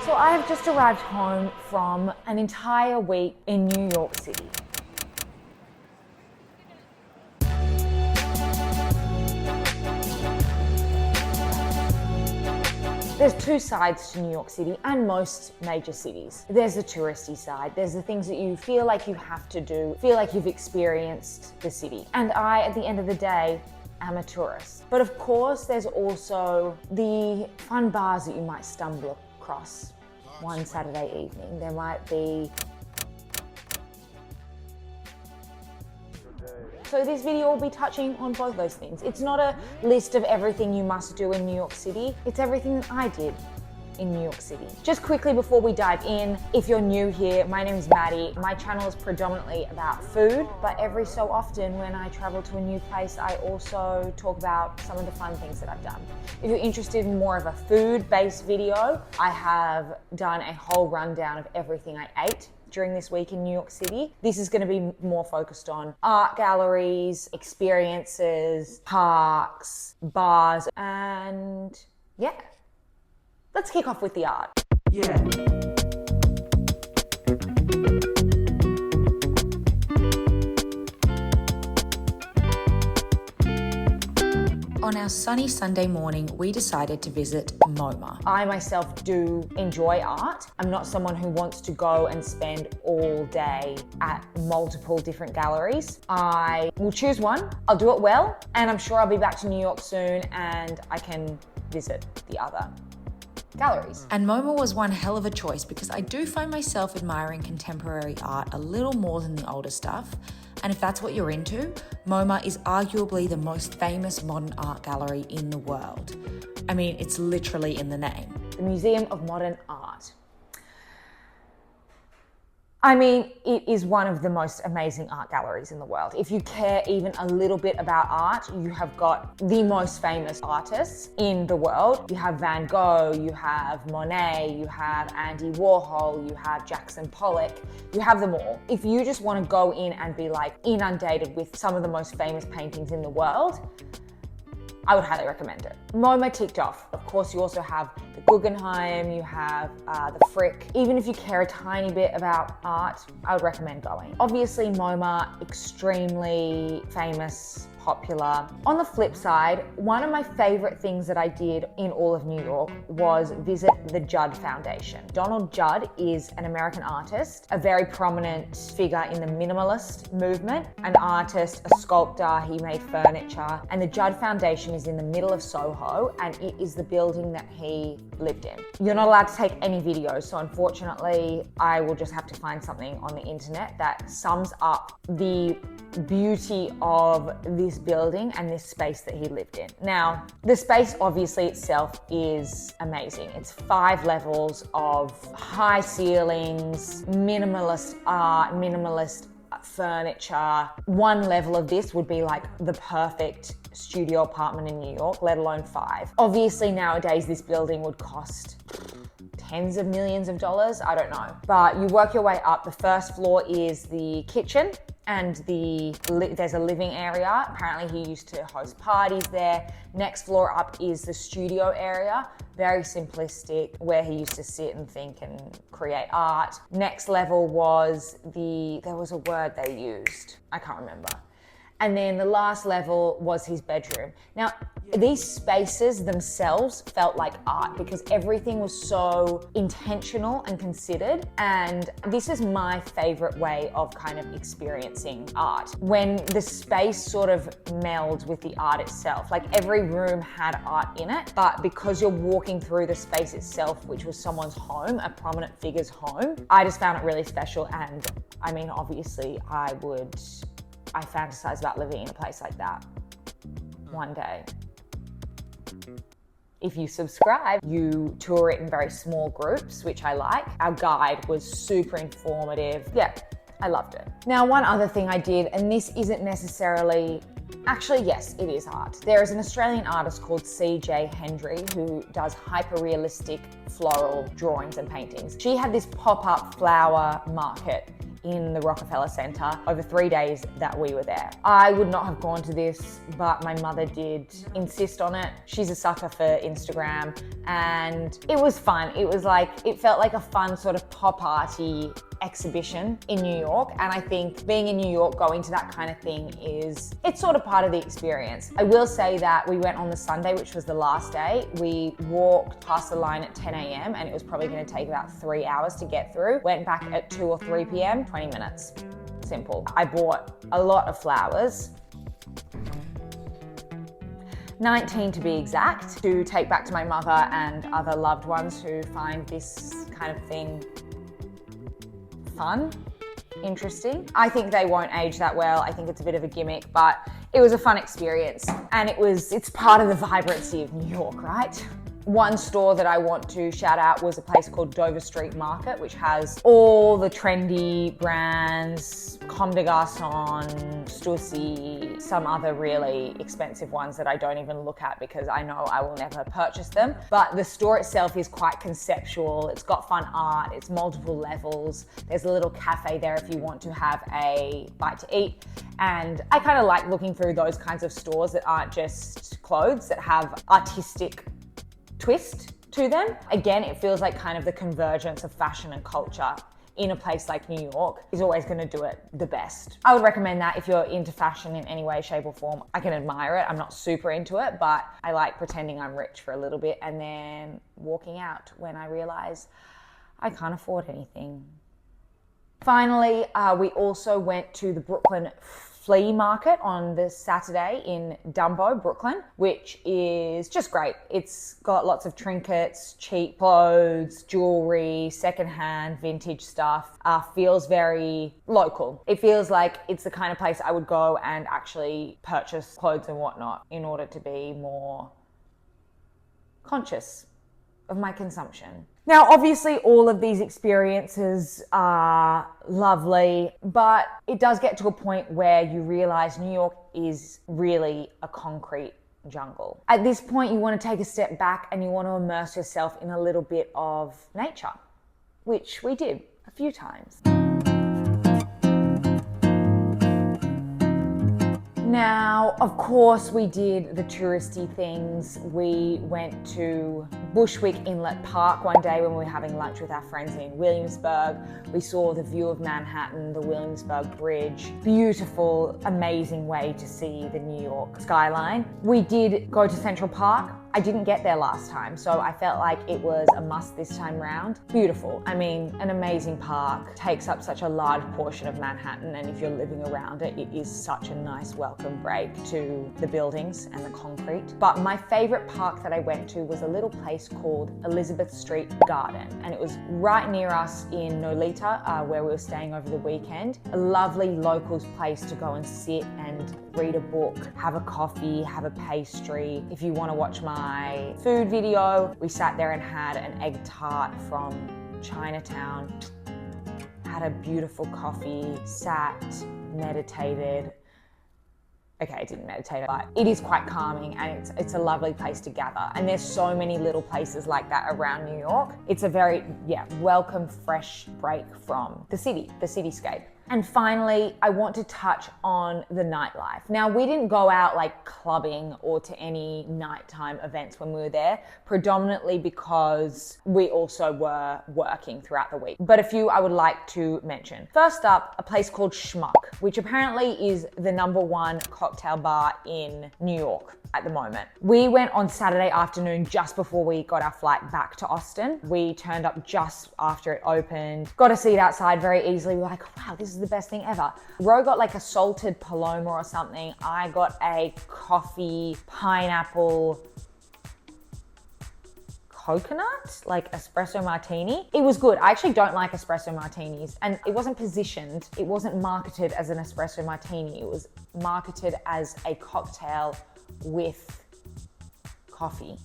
So I have just arrived home from an entire week in New York City. There's two sides to New York City and most major cities. There's the touristy side. There's the things that you feel like you have to do, feel like you've experienced the city. And I, at the end of the day, am a tourist. But of course, there's also the fun bars that you might stumble across one Saturday evening. There might be... So this video will be touching on both those things. It's not a list of everything you must do in New York City. It's everything that I did in New York City. Just quickly before we dive in, if you're new here, my name is Maddie. My channel is predominantly about food, but every so often when I travel to a new place, I also talk about some of the fun things that I've done. If you're interested in more of a food-based video, I have done a whole rundown of everything I ate during this week in New York City. This is going to be more focused on art galleries, experiences, parks, bars, and yeah. Let's kick off with the art. Yeah. On our sunny Sunday morning, we decided to visit MoMA. I myself do enjoy art. I'm not someone who wants to go and spend all day at multiple different galleries. I will choose one, I'll do it well, and I'm sure I'll be back to New York soon and I can visit the other galleries. And MoMA was one hell of a choice because I do find myself admiring contemporary art a little more than the older stuff. And if that's what you're into, MoMA is arguably the most famous modern art gallery in the world. I mean, it's literally in the name. The Museum of Modern Art. I mean, it is one of the most amazing art galleries in the world. If you care even a little bit about art, you have got the most famous artists in the world. You have Van Gogh, you have Monet, you have Andy Warhol, you have Jackson Pollock, you have them all. If you just want to go in and be like inundated with some of the most famous paintings in the world, I would highly recommend it. MoMA ticked off. Of course, you also have the Guggenheim, you have the Frick. Even if you care a tiny bit about art, I would recommend going. Obviously, MoMA, extremely famous, popular. On the flip side, one of my favorite things that I did in all of New York was visit the Judd Foundation. Donald Judd is an American artist, a very prominent figure in the minimalist movement, an artist, a sculptor, he made furniture, and the Judd Foundation is in the middle of Soho, and it is the building that he lived in. You're not allowed to take any videos, so unfortunately, I will just have to find something on the internet that sums up the beauty of this building and this space that he lived in. Now, the space obviously itself is amazing. It's 5 levels of high ceilings, minimalist art, minimalist furniture. One level of this would be like the perfect studio apartment in New York, let alone 5. Obviously nowadays this building would cost tens of millions of dollars, I don't know. But you work your way up. The first floor is the kitchen and there's a living area. Apparently he used to host parties there. Next floor up is the studio area, very simplistic, where he used to sit and think and create art. Next level was there was a word they used, I can't remember. And then the last level was his bedroom. Now, these spaces themselves felt like art because everything was so intentional and considered. And this is my favorite way of kind of experiencing art. When the space sort of melds with the art itself, like every room had art in it, but because you're walking through the space itself, which was someone's home, a prominent figure's home, I just found it really special. And I mean, obviously I fantasize about living in a place like that one day. If you subscribe, you tour it in very small groups, which I like. Our guide was super informative. Yeah, I loved it. Now, one other thing I did, and this isn't necessarily, actually, yes, it is art. There is an Australian artist called CJ Hendry who does hyper-realistic floral drawings and paintings. She had this pop-up flower market in the Rockefeller Center over 3 days that we were there. I would not have gone to this, but my mother did insist on it. She's a sucker for Instagram, and it was fun. It felt like a fun sort of pop arty exhibition in New York, and I think being in New York, going to that kind of thing it's sort of part of the experience. I will say that we went on the Sunday, which was the last day. We walked past the line at 10 a.m. and it was probably going to take about 3 hours to get through. Went back at 2 or 3 p.m., 20 minutes. Simple. I bought a lot of flowers, 19 to be exact, to take back to my mother and other loved ones who find this kind of thing fun, interesting. I think they won't age that well. I think it's a bit of a gimmick, but it was a fun experience, and it's part of the vibrancy of New York, right? One store that I want to shout out was a place called Dover Street Market, which has all the trendy brands, Comme des Garçons, Stussy, some other really expensive ones that I don't even look at because I know I will never purchase them. But the store itself is quite conceptual. It's got fun art, it's multiple levels. There's a little cafe there if you want to have a bite to eat. And I kind of like looking through those kinds of stores that aren't just clothes, that have artistic twist to them. Again, it feels like kind of the convergence of fashion and culture in a place like New York is always going to do it the best. I would recommend that if you're into fashion in any way, shape or form. I can admire it. I'm not super into it, but I like pretending I'm rich for a little bit and then walking out when I realize I can't afford anything. Finally, we also went to the Brooklyn Flea market on the Saturday in Dumbo, Brooklyn, which is just great. It's got lots of trinkets, cheap clothes, jewelry, secondhand, vintage stuff. Feels very local. It feels like it's the kind of place I would go and actually purchase clothes and whatnot in order to be more conscious of my consumption. Now, obviously, all of these experiences are lovely, but it does get to a point where you realize New York is really a concrete jungle. At this point, you want to take a step back and you want to immerse yourself in a little bit of nature, which we did a few times. Now, of course, we did the touristy things. We went to Bushwick Inlet Park one day when we were having lunch with our friends in Williamsburg. We saw the view of Manhattan, the Williamsburg Bridge. Beautiful, amazing way to see the New York skyline. We did go to Central Park. I didn't get there last time, so I felt like it was a must this time round. Beautiful. I mean, an amazing park, takes up such a large portion of Manhattan, and if you're living around it, it is such a nice welcome break to the buildings and the concrete. But my favorite park that I went to was a little place called Elizabeth Street Garden, and it was right near us in Nolita, where we were staying over the weekend. A lovely locals place to go and sit and read a book, have a coffee, have a pastry. If you want to watch my food video, we sat there and had an egg tart from Chinatown, had a beautiful coffee, sat, meditated. Okay, I didn't meditate, but it is quite calming and it's a lovely place to gather. And there's so many little places like that around New York. It's a very, welcome, fresh break from the cityscape. And finally, I want to touch on the nightlife. Now, we didn't go out like clubbing or to any nighttime events when we were there, predominantly because we also were working throughout the week. But a few I would like to mention. First up, a place called Schmuck, which apparently is the #1 cocktail bar in New York at the moment. We went on Saturday afternoon just before we got our flight back to Austin. We turned up just after it opened, got a seat outside very easily. We were like, wow, this is the best thing ever. Ro got like a salted paloma or something. I got a coffee, pineapple, coconut, like espresso martini. It was good. I actually don't like espresso martinis, and it wasn't positioned, it wasn't marketed as an espresso martini. It was marketed as a cocktail with coffee.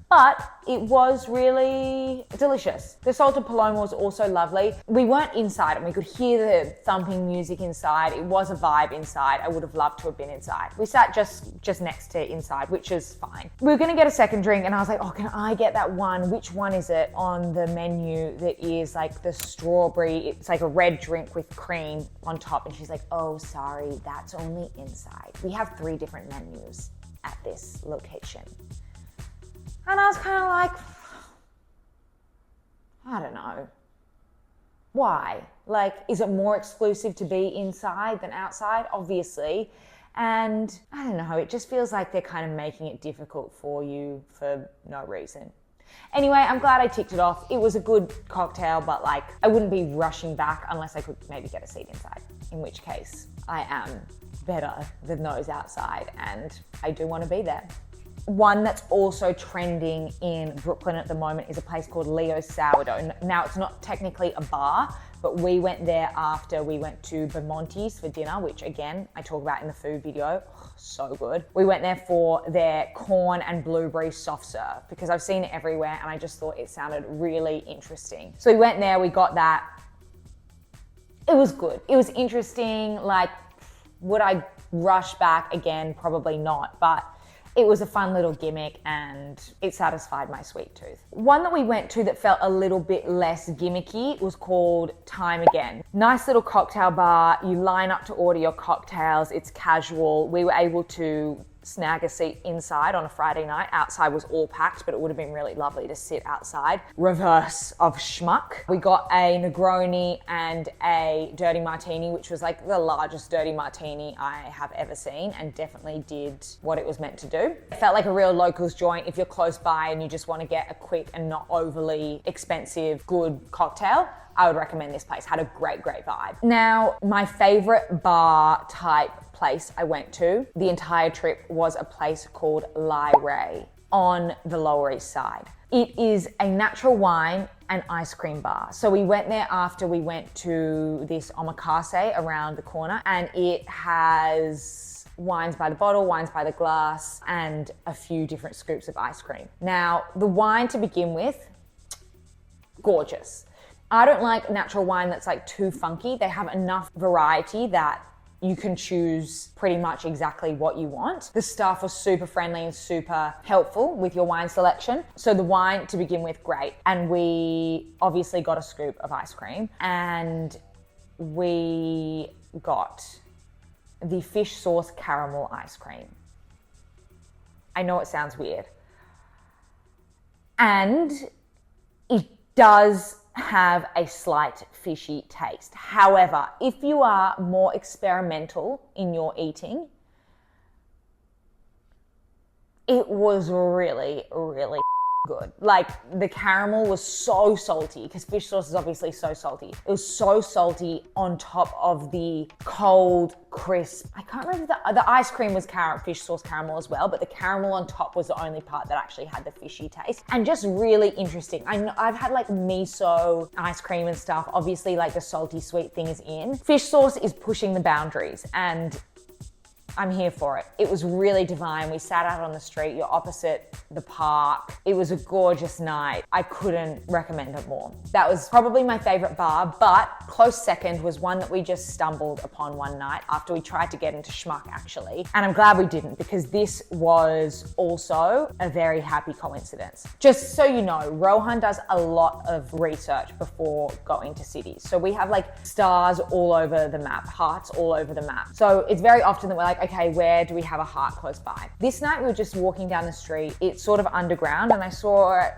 but it was really delicious. The salted paloma was also lovely. We weren't inside and we could hear the thumping music inside. It was a vibe inside. I would have loved to have been inside. We sat just next to inside, which is fine. We were gonna get a second drink and I was like, oh, can I get that one? Which one is it on the menu that is like the strawberry? It's like a red drink with cream on top. And she's like, oh, sorry, that's only inside. We have 3 different menus at this location. And I was kind of like, I don't know. Why? Like, is it more exclusive to be inside than outside? Obviously. And I don't know, it just feels like they're kind of making it difficult for you for no reason. Anyway, I'm glad I ticked it off. It was a good cocktail, but like, I wouldn't be rushing back unless I could maybe get a seat inside, in which case I am better than those outside and I do want to be there. One that's also trending in Brooklyn at the moment is a place called Leo's Sourdough. Now, it's not technically a bar, but we went there after we went to Bemonte's for dinner, which again, I talk about in the food video. Oh, so good. We went there for their corn and blueberry soft serve because I've seen it everywhere and I just thought it sounded really interesting. So we went there, we got that. It was good. It was interesting. Like, would I rush back again? Probably not, but it was a fun little gimmick and it satisfied my sweet tooth. One that we went to that felt a little bit less gimmicky was called Time Again. Nice little cocktail bar. You line up to order your cocktails. It's casual. We were able to snag a seat inside on a Friday night. Outside was all packed, but it would have been really lovely to sit outside. Reverse of Schmuck. We got a Negroni and a Dirty Martini, which was like the largest Dirty Martini I have ever seen and definitely did what it was meant to do. It felt like a real locals joint. If you're close by and you just want to get a quick and not overly expensive, good cocktail, I would recommend this place. Had a great vibe. Now, my favorite bar type place I went to the entire trip was a place called Lai Ray on the Lower East Side. It is a natural wine and ice cream bar. So we went there after we went to this omakase around the corner, and it has wines by the bottle, wines by the glass, and a few different scoops of ice cream. Now, the wine to begin with, gorgeous. I don't like natural wine that's like too funky. They have enough variety that you can choose pretty much exactly what you want. The staff was super friendly and super helpful with your wine selection. So the wine to begin with, great. And we obviously got a scoop of ice cream and we got the fish sauce caramel ice cream. I know it sounds weird. And it does have a slight fishy taste. However, if you are more experimental in your eating, it was really good. Like, the caramel was so salty because fish sauce is obviously so salty. It was so salty on top of the cold, crisp. I can't remember the ice cream was fish sauce caramel as well, but the caramel on top was the only part that actually had the fishy taste and just really interesting. I've had like miso ice cream and stuff. Obviously, like the salty sweet thing is in. Fish sauce is pushing the boundaries and I'm here for it. It was really divine. We sat out on the street. You're opposite the park. It was a gorgeous night. I couldn't recommend it more. That was probably my favorite bar, but close second was one that we just stumbled upon one night after we tried to get into Schmuck, actually. And I'm glad we didn't because this was also a very happy coincidence. Just so you know, Rohan does a lot of research before going to cities. So we have like stars all over the map, hearts all over the map. So it's very often that we're like, okay, where do we have a heart close by? This night we were just walking down the street. It's sort of underground and I saw it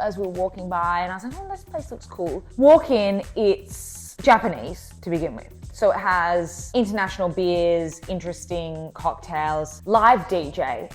as we were walking by and I was like, oh, this place looks cool. Walk in, it's Japanese to begin with. So it has international beers, interesting cocktails, live DJ.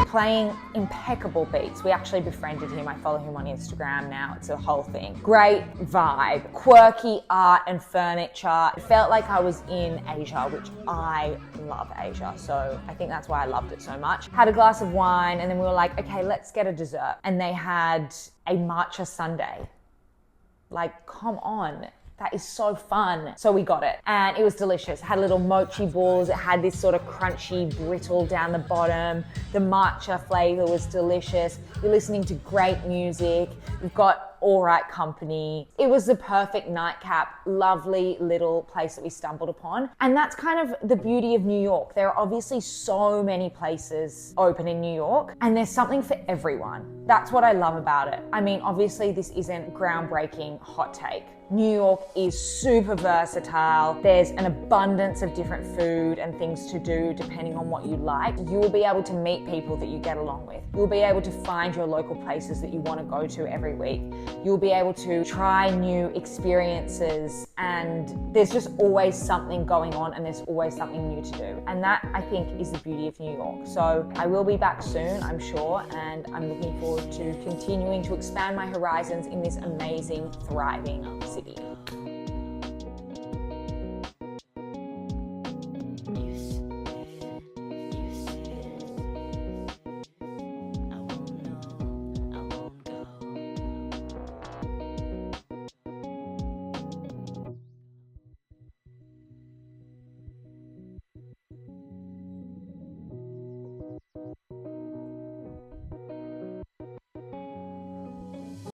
Playing impeccable beats. We actually befriended him. I follow him on Instagram now. It's a whole thing. Great vibe. Quirky art and furniture. It felt like I was in Asia, which I love Asia. So I think that's why I loved it so much. Had a glass of wine and then we were like, okay, let's get a dessert. And they had a matcha sundae. Like, come on. that is so fun. So we got it and it was delicious. It had little mochi balls. It had this sort of crunchy brittle down the bottom. The matcha flavor was delicious. You're listening to great music. You've got all right company. It was the perfect nightcap, lovely little place that we stumbled upon. And that's kind of the beauty of New York. There are obviously so many places open in New York and there's something for everyone. That's what I love about it. I mean, obviously this isn't groundbreaking hot take. New York is super versatile. There's an abundance of different food and things to do depending on what you like. You will be able to meet people that you get along with. You'll be able to find your local places that you want to go to every week. You'll be able to try new experiences and there's just always something going on and there's always something new to do. And that, I think, is the beauty of New York. So I will be back soon, I'm sure, and I'm looking forward to continuing to expand my horizons in this amazing, thriving city.